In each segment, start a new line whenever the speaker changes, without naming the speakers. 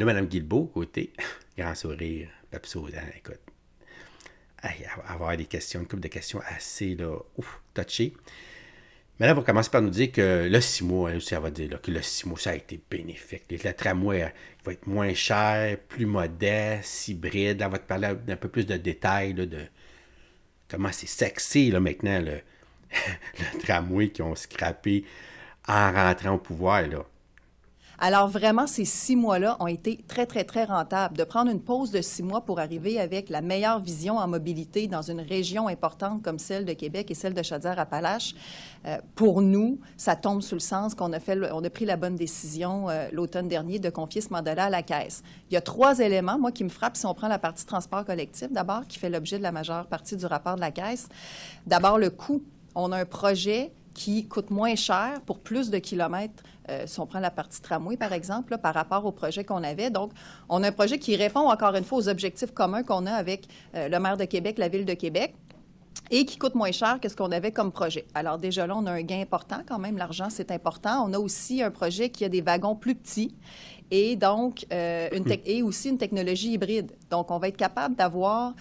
Là, Mme Guilbeault, côté, grand sourire, papsaudant, écoute. Hey, avoir des questions, une couple de questions assez, là, touchées. Mais là, elle va commencer par nous dire que le 6 mois, elle aussi, elle va dire là, que le 6 mois, ça a été bénéfique. Le tramway va être moins cher, plus modeste, hybride. Elle va te parler d'un peu plus de détails là, de comment c'est sexy là, maintenant, le tramway qu'ils ont scrappé en rentrant au pouvoir. Là.
Alors vraiment, ces 6 mois-là ont été très, très, très rentables. De prendre une pause de 6 mois pour arriver avec la meilleure vision en mobilité dans une région importante comme celle de Québec et celle de Chaudière-Appalaches, pour nous, ça tombe sous le sens qu'on on a pris la bonne décision l'automne dernier de confier ce mandat-là à la Caisse. Il y a 3 éléments, moi, qui me frappent si on prend la partie transport collectif, d'abord, qui fait l'objet de la majeure partie du rapport de la Caisse. D'abord, le coût. On a un projet qui coûte moins cher pour plus de kilomètres, si on prend la partie tramway, par exemple, là, par rapport au projet qu'on avait. Donc, on a un projet qui répond, encore une fois, aux objectifs communs qu'on a avec le maire de Québec, la Ville de Québec, et qui coûte moins cher que ce qu'on avait comme projet. Alors déjà là, on a un gain important quand même. L'argent, c'est important. On a aussi un projet qui a des wagons plus petits et donc et aussi une technologie hybride. Donc, on va être capable d'avoir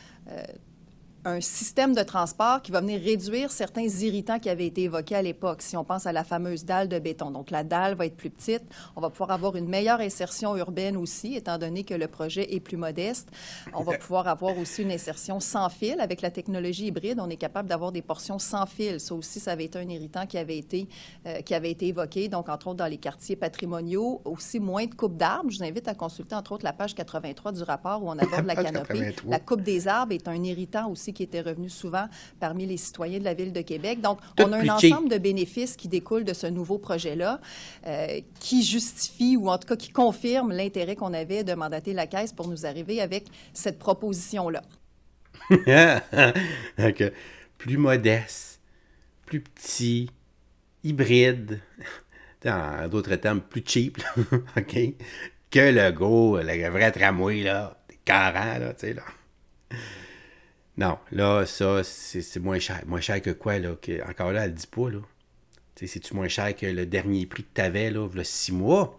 un système de transport qui va venir réduire certains irritants qui avaient été évoqués à l'époque. Si on pense à la fameuse dalle de béton. Donc, la dalle va être plus petite. On va pouvoir avoir une meilleure insertion urbaine aussi, étant donné que le projet est plus modeste. On va pouvoir avoir aussi une insertion sans fil. Avec la technologie hybride, on est capable d'avoir des portions sans fil. Ça aussi, ça avait été un irritant qui avait été évoqué. Donc, entre autres, dans les quartiers patrimoniaux, aussi moins de coupe d'arbres. Je vous invite à consulter, entre autres, la page 83 du rapport où on aborde la canopée. 83. La coupe des arbres est un irritant aussi qui était revenu souvent parmi les citoyens de la Ville de Québec. Donc, on a un ensemble de bénéfices qui découlent de ce nouveau projet-là, qui justifie ou en tout cas qui confirme l'intérêt qu'on avait de mandater la Caisse pour nous arriver avec cette proposition-là.
Donc, plus modeste, plus petit, hybride, en d'autres termes, plus cheap, OK, que le vrai tramway, là, des 40, là, tu sais, là. Non, là, ça, c'est moins cher. Moins cher que quoi, là? Encore là, elle ne dit pas, là. Tu sais, c'est-tu moins cher que le dernier prix que tu avais, là, il y a 6 mois,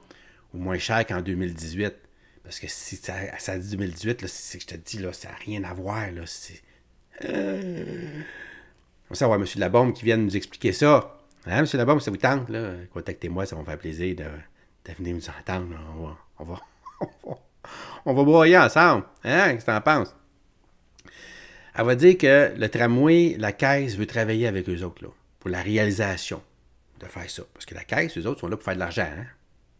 ou moins cher qu'en 2018? Parce que si ça dit 2018, là, c'est que je te dis, là, ça n'a rien à voir, là. C'est... On va savoir M. Labombe qui vient nous expliquer ça. Hein, M. Labombe, ça vous tente, là? Contactez-moi, ça va me faire plaisir de venir nous entendre. On va broyer ensemble. Hein? Qu'est-ce que t'en penses? Elle va dire que le tramway, la Caisse veut travailler avec eux autres, là, pour la réalisation de faire ça. Parce que la Caisse, eux autres, sont là pour faire de l'argent. Hein?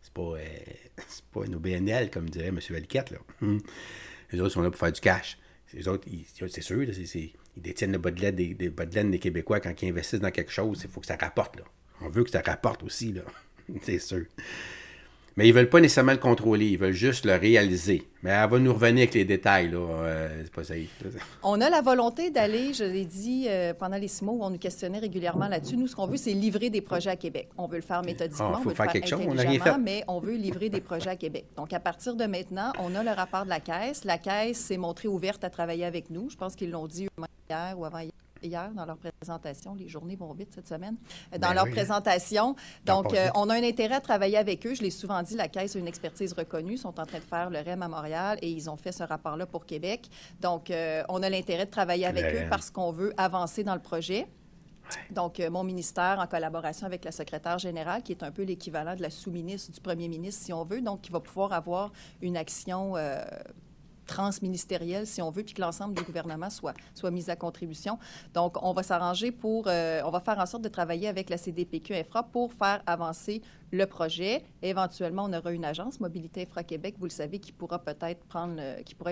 C'est pas une OBNL, comme dirait M. Valiquette, là. Eux autres sont là pour faire du cash. Les autres, c'est sûr, là, ils détiennent le bas de laine des Québécois quand ils investissent dans quelque chose. Il faut que ça rapporte, là. On veut que ça rapporte aussi, là. C'est sûr. Mais ils ne veulent pas nécessairement le contrôler, ils veulent juste le réaliser. Mais elle va nous revenir avec les détails, là. C'est pas ça.
On a la volonté d'aller, je l'ai dit pendant les 6 mois où on nous questionnait régulièrement là-dessus. Nous, ce qu'on veut, c'est livrer des projets à Québec. On veut le faire méthodiquement, on veut le faire intelligemment, mais on veut livrer des projets à Québec. Donc, à partir de maintenant, on a le rapport de la Caisse. La Caisse s'est montrée ouverte à travailler avec nous. Je pense qu'ils l'ont dit hier ou avant-hier. Dans leur présentation. Les journées vont vite cette semaine. Dans leur présentation. Donc, on a un intérêt à travailler avec eux. Je l'ai souvent dit, la Caisse a une expertise reconnue. Ils sont en train de faire le REM à Montréal et ils ont fait ce rapport-là pour Québec. Donc, on a l'intérêt de travailler avec eux parce qu'on veut avancer dans le projet. Donc, mon ministère, en collaboration avec la secrétaire générale, qui est un peu l'équivalent de la sous-ministre du premier ministre, si on veut, donc qui va pouvoir avoir une action transministérielle, si on veut, puis que l'ensemble des gouvernements soit mis à contribution. Donc, on va s'arranger on va faire en sorte de travailler avec la CDPQ Infra pour faire avancer le projet. Éventuellement, on aura une agence, Mobilité Infra Québec, vous le savez, qui pourra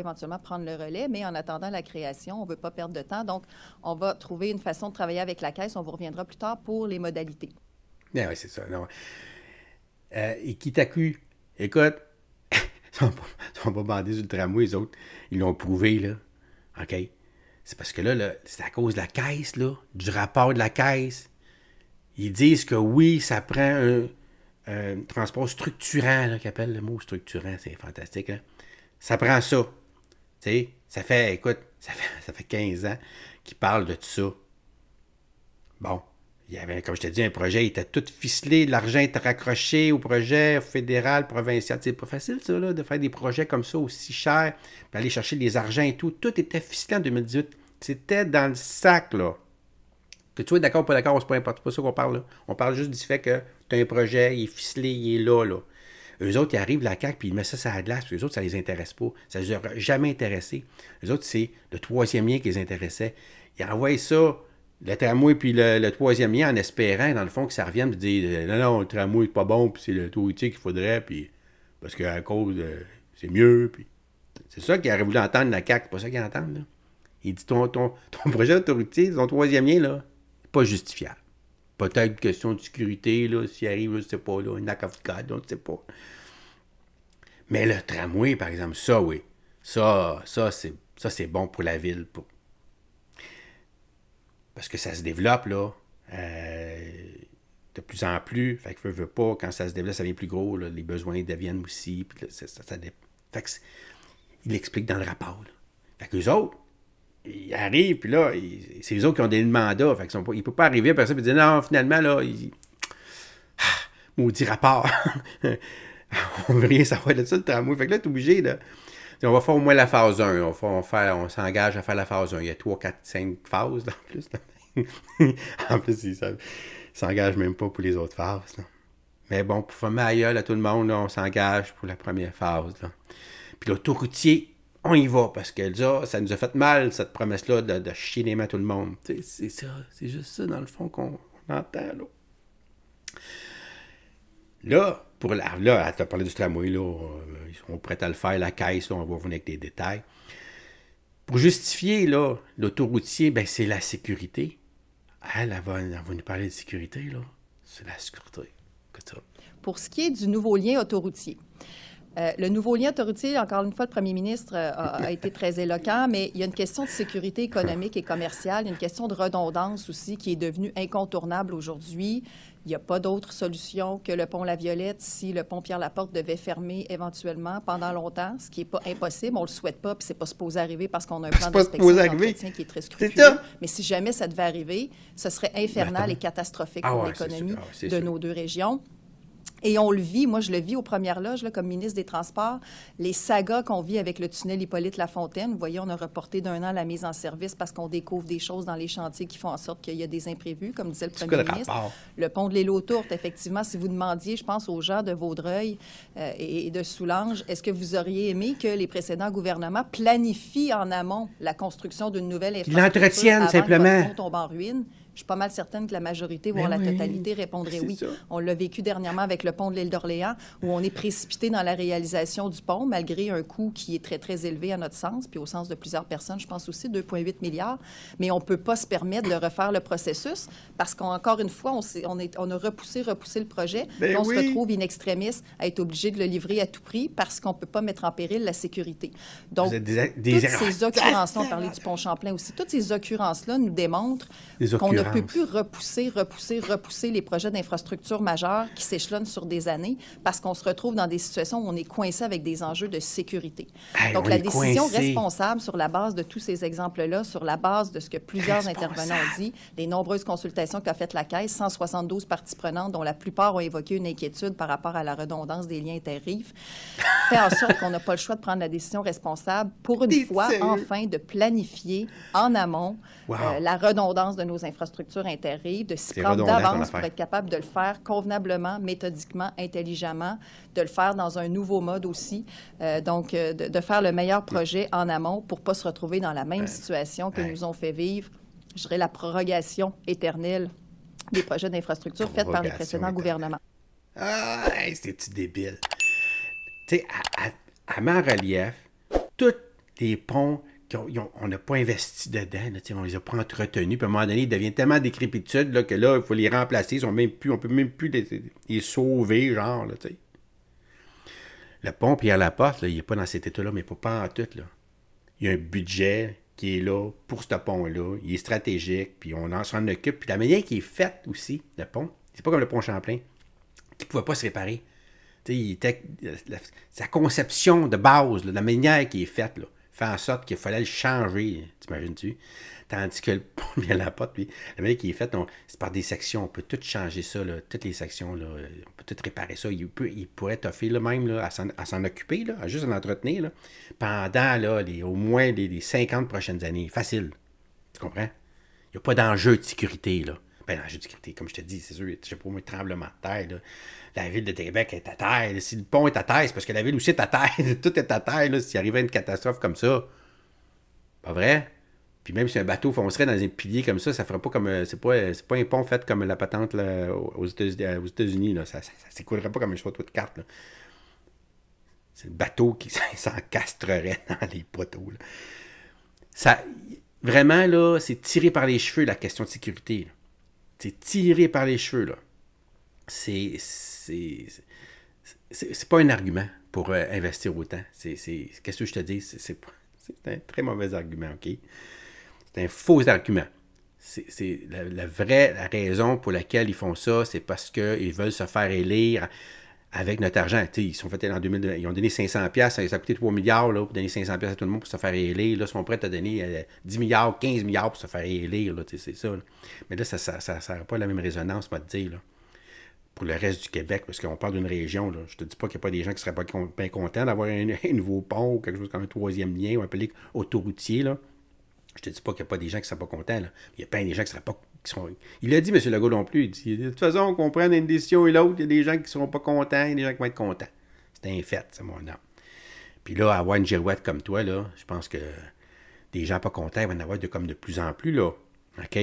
éventuellement prendre le relais, mais en attendant la création, on ne veut pas perdre de temps. Donc, on va trouver une façon de travailler avec la Caisse. On vous reviendra plus tard pour les modalités.
Oui, c'est ça. Non. Et Kitaku, écoute, ils sont pas bandés sur le tramway, les autres. Ils l'ont prouvé, là. OK? C'est parce que là, c'est à cause de la Caisse, là, du rapport de la Caisse. Ils disent que oui, ça prend un transport structurant, là, qu'ils appellent le mot structurant, c'est fantastique, là. Ça prend ça. Tu sais, ça fait 15 ans qu'ils parlent de tout ça. Bon. il y avait, comme je t'ai dit, un projet, il était tout ficelé, l'argent était raccroché au projet fédéral, provincial. C'est pas facile, ça, là, de faire des projets comme ça aussi chers, puis aller chercher les argents et tout. Tout était ficelé en 2018. C'était dans le sac, là. Que tu sois d'accord ou pas d'accord, c'est pas important, c'est pas ça qu'on parle, là. On parle juste du fait que tu as un projet, il est ficelé, il est là, là. Eux autres, ils arrivent, la CAQ, puis ils mettent ça sur la glace, puis eux autres, ça les intéresse pas. Ça les a jamais intéressés. Eux autres, c'est le troisième lien qui les intéressait. Ils envoient ça, le tramway, puis le troisième lien, en espérant, dans le fond, que ça revienne, puis dire non, non, le tramway, c'est pas bon, puis c'est le touristique qu'il faudrait, puis parce qu'à cause, c'est mieux, puis c'est ça qu'ils auraient voulu entendre, la CAQ, c'est pas ça qu'ils entendent, là. Il dit ton projet d'autorité, ton troisième lien, là, c'est pas justifiable. Peut-être une question de sécurité, là, s'il arrive, je sais pas, là, une act of God, on ne sait pas. Mais le tramway, par exemple, ça, oui. Ça, c'est bon pour la ville. Parce que ça se développe, là, de plus en plus. Fait que veut pas, quand ça se développe, ça devient plus gros, là, les besoins deviennent aussi. Puis là, fait que il l'explique dans le rapport, là. Fait qu'eux autres, ils arrivent, puis là, c'est eux autres qui ont donné le mandat. Fait qu'ils ne peuvent pas arriver à personne et dire non, finalement, là, maudit rapport. On ne veut rien savoir de ça, le tramway. Fait que là, tu es obligé, là. On va faire au moins la phase 1. On s'engage à faire la phase 1. Il y a 3, 4, 5 phases, là, en plus. Là. En plus, ils ne s'engagent même pas pour les autres phases, là. Mais bon, pour faire ma gueule à tout le monde, là, on s'engage pour la première phase, là. Puis l'autoroutier, on y va, parce que là, ça nous a fait mal, cette promesse-là, de chier les mains à tout le monde. C'est ça, c'est juste ça, dans le fond, qu'on entend, là. Là, là, tu as parlé du tramway, là, ils sont prêts à le faire, la caisse, là, on va revenir avec des détails. Pour justifier, là, l'autoroutier, ben, c'est la sécurité. Elle va nous parler de sécurité, là. C'est la sécurité. Que ça.
Pour ce qui est du nouveau lien autoroutier, le nouveau lien autoroutier, encore une fois, le premier ministre a été très éloquent, mais il y a une question de sécurité économique et commerciale, il y a une question de redondance aussi qui est devenue incontournable aujourd'hui. Il n'y a pas d'autre solution que le pont La Violette si le pont Pierre-Laporte devait fermer éventuellement pendant longtemps, ce qui n'est pas impossible. On ne le souhaite pas, puis c'est pas supposé arriver parce qu'on a un plan d'inspection d'entretien qui est très scrupuleux. Mais si jamais ça devait arriver, ce serait infernal et catastrophique pour l'économie de nos deux régions. Et on le vit, moi je le vis aux premières loges là, comme ministre des Transports, les sagas qu'on vit avec le tunnel Hippolyte-Lafontaine. Vous voyez, on a reporté d'1 an la mise en service parce qu'on découvre des choses dans les chantiers qui font en sorte qu'il y a des imprévus, comme disait le premier ministre. Le pont de l'Île aux Tourtes, effectivement, si vous demandiez, je pense, aux gens de Vaudreuil et de Soulanges, est-ce que vous auriez aimé que les précédents gouvernements planifient en amont la construction d'une nouvelle infrastructure
l'entretiennent simplement.
Que le pont tombe en ruine? Je suis pas mal certaine que la majorité, voire la totalité, répondrait oui. Ça. On l'a vécu dernièrement avec le pont de l'île d'Orléans, où on est précipité dans la réalisation du pont, malgré un coût qui est très, très élevé à notre sens, puis au sens de plusieurs personnes, je pense aussi, 2,8 milliards. Mais on ne peut pas se permettre de refaire le processus, parce qu'encore une fois, on a repoussé le projet, on se retrouve in extremis à être obligé de le livrer à tout prix, parce qu'on ne peut pas mettre en péril la sécurité. Donc, toutes ces occurrences-là, on parlait du pont Champlain aussi, toutes ces occurrences-là nous démontrent qu'on ne peut plus repousser les projets d'infrastructure majeurs qui s'échelonnent sur des années parce qu'on se retrouve dans des situations où on est coincé avec des enjeux de sécurité. Donc, la décision responsable sur la base de tous ces exemples-là, sur la base de ce que plusieurs intervenants ont dit, les nombreuses consultations qu'a faites la Caisse, 172 parties prenantes, dont la plupart ont évoqué une inquiétude par rapport à la redondance des liens interrives, fait en sorte qu'on n'a pas le choix de prendre la décision responsable pour une fois, enfin, de planifier en amont la redondance de nos infrastructures interrives, de s'y prendre d'avance pour être capable de le faire convenablement, méthodiquement, intelligemment, de le faire dans un nouveau mode aussi. Donc, de faire le meilleur projet en amont pour ne pas se retrouver dans la même situation que nous ont fait vivre, je dirais, la prorogation éternelle des projets d'infrastructure faits par les précédents gouvernements.
Ah, c'est-tu débile? Tu sais, à met en relief, tous les ponts on n'a pas investi dedans, là, on les a pas entretenus, puis à un moment donné, ils deviennent tellement décrépitudes là, que là, il faut les remplacer, on ne peut même plus les sauver, genre, là, tu sais. Le pont Pierre-Laporte, il n'est pas dans cet état-là, mais pas en tout, là. Il y a un budget qui est là pour ce pont-là, il est stratégique, puis on s'en occupe, puis la manière qui est faite aussi, le pont, c'est pas comme le pont Champlain, qui ne pouvait pas se réparer. Tu sais, sa conception de base, là, la manière qui est faite, là, fait en sorte qu'il fallait le changer, t'imagines-tu? Tandis que le pont de la porte, lui, le mec qui est fait, c'est par des sections, on peut tout changer ça, là, toutes les sections, là, on peut tout réparer ça. Il pourrait t'offrir le même là, à s'en occuper, là, à juste l'entretenir là, pendant là, au moins les 50 prochaines années. Facile. Tu comprends? Il n'y a pas d'enjeu de sécurité, là. Ben, l'enjeu de sécurité, comme je te dis, c'est sûr, je sais pas, un tremblement de terre, là. La ville de Québec est à terre. Là. Si le pont est à terre, c'est parce que la ville aussi est à terre. Tout est à terre, là, s'il arrivait une catastrophe comme ça. Pas vrai? Puis même si un bateau foncerait dans un pilier comme ça ferait pas comme. C'est pas un pont fait comme la patente là, aux États-Unis. Là. Ça s'écoulerait pas comme un château de cartes. Là. C'est le bateau qui s'encastrerait dans les poteaux. Là. Ça, vraiment, là, c'est tiré par les cheveux, la question de sécurité. Là. C'est tiré par les cheveux, là. C'est pas un argument pour investir autant. Qu'est-ce que je te dis? C'est un très mauvais argument, OK? C'est un faux argument. C'est la raison pour laquelle ils font ça, c'est parce qu'ils veulent se faire élire avec notre argent. T'sais, ils sont faits en 2000, ils ont donné 500$, ça a coûté 3 milliards là, pour donner 500$ à tout le monde pour se faire élire. Là, ils sont prêts à donner 10 milliards, 15 milliards pour se faire élire. Là, c'est ça. Là. Mais là, ça ne sert pas la même résonance, moi, te dire. Là. Pour le reste du Québec, parce qu'on parle d'une région, là, je te dis pas qu'il n'y a pas des gens qui seraient pas bien contents d'avoir un nouveau pont ou quelque chose comme un troisième lien ou appelé autoroutier, là. Je te dis pas qu'il n'y a pas des gens qui ne seraient pas contents, là. Il y a plein des gens qui ne seraient pas... Il a dit, M. Legault non plus, il dit, de toute façon, qu'on prenne une décision et l'autre, il y a des gens qui ne seront pas contents, il y a des gens qui vont être contents. C'est un fait, c'est mon nom. Puis là, avoir une girouette comme toi, là, je pense que des gens pas contents, il va en avoir comme de plus en plus, là. OK?